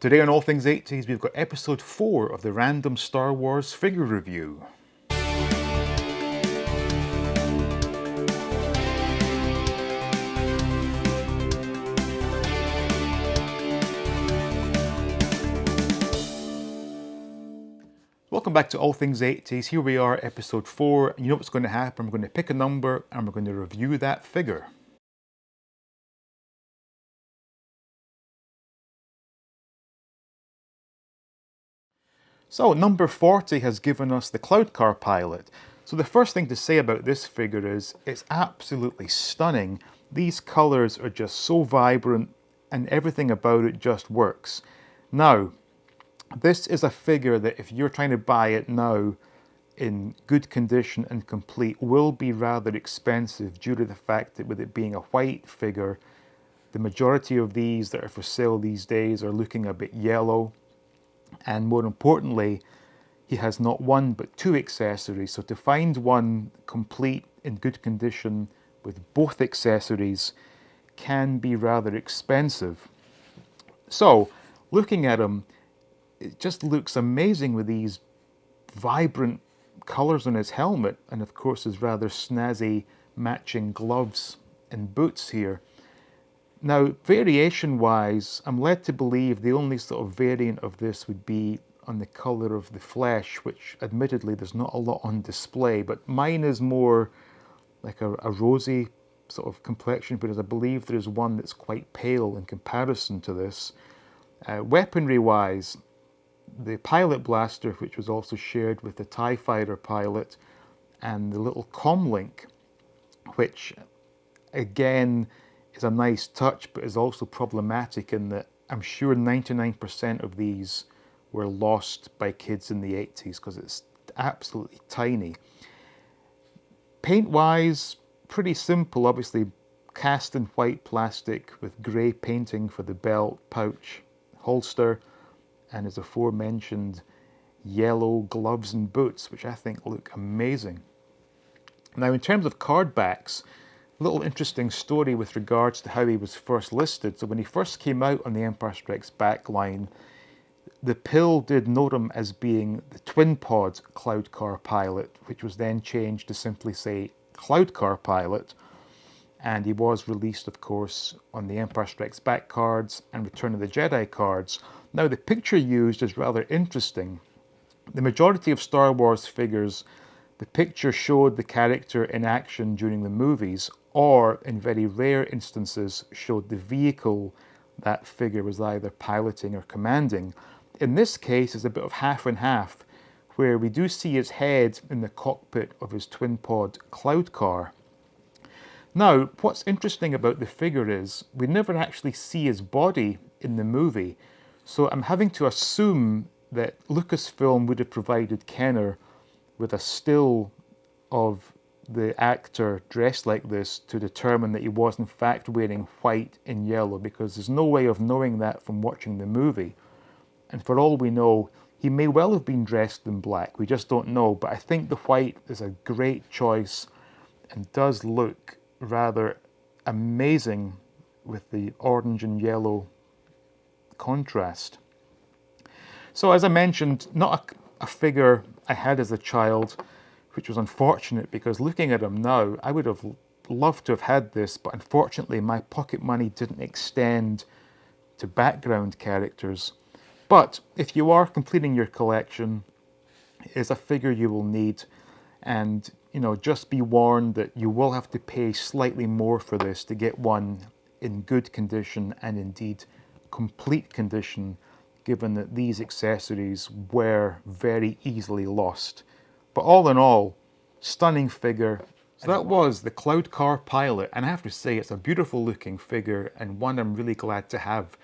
Today on All Things 80s, we've got episode 4 of the random Star Wars figure review. Welcome back to All Things 80s. Here we are, episode 4. And you know what's going to happen? We're going to pick a number and we're going to review that figure. So, number 40 has given us the Cloud Car pilot. So the first thing to say about this figure is it's absolutely stunning. These colours are just so vibrant and everything about it just works. Now, this is a figure that if you're trying to buy it now in good condition and complete will be rather expensive due to the fact that with it being a white figure, the majority of these that are for sale these days are looking a bit yellow. And more importantly, he has not one but 2 accessories. So to find one complete in good condition with both accessories can be rather expensive. So looking at him, it just looks amazing with these vibrant colours on his helmet and of course his rather snazzy matching gloves and boots here. Now, variation-wise, I'm led to believe the only sort of variant of this would be on the colour of the flesh, which admittedly there's not a lot on display, but mine is more like a rosy sort of complexion, whereas I believe there is one that's quite pale in comparison to this. Weaponry-wise, the pilot blaster, which was also shared with the TIE Fighter pilot, and the little comlink, which again is a nice touch, but is also problematic in that I'm sure 99% of these were lost by kids in the 80s because it's absolutely tiny. Paint-wise, pretty simple, obviously cast in white plastic with grey painting for the belt, pouch, holster, and as aforementioned, yellow gloves and boots, which I think look amazing. Now, in terms of card backs, a little interesting story with regards to how he was first listed. So when he first came out on the Empire Strikes Back line, the Pill did note him as being the twin pod Cloud Car pilot, which was then changed to simply say Cloud Car pilot. And he was released, of course, on the Empire Strikes Back cards and Return of the Jedi cards. Now, the picture used is rather interesting. The majority of Star Wars figures, the picture showed the character in action during the movies, or in very rare instances showed the vehicle that figure was either piloting or commanding. In this case, it's a bit of half and half, where we do see his head in the cockpit of his twin pod Cloud Car. Now, what's interesting about the figure is we never actually see his body in the movie, so I'm having to assume that Lucasfilm would have provided Kenner with a still of the actor dressed like this to determine that he was in fact wearing white and yellow, because there's no way of knowing that from watching the movie. And for all we know, he may well have been dressed in black, we just don't know, but I think the white is a great choice and does look rather amazing with the orange and yellow contrast. So as I mentioned, not a figure I had as a child, which was unfortunate because looking at him now, I would have loved to have had this, but unfortunately my pocket money didn't extend to background characters. But if you are completing your collection, it is a figure you will need, and just be warned that you will have to pay slightly more for this to get one in good condition and indeed complete condition, given that these accessories were very easily lost. But all in all, stunning figure. So that was the Cloud Car pilot, and I have to say it's a beautiful looking figure and one I'm really glad to have,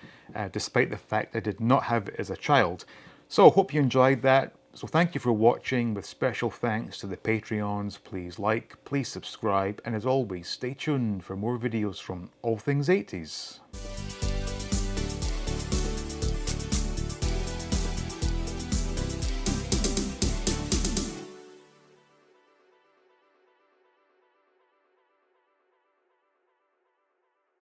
despite the fact I did not have it as a child. So I hope you enjoyed that. So thank you for watching, with special thanks to the Patreons. Please like, please subscribe, and as always, stay tuned for more videos from All Things 80s.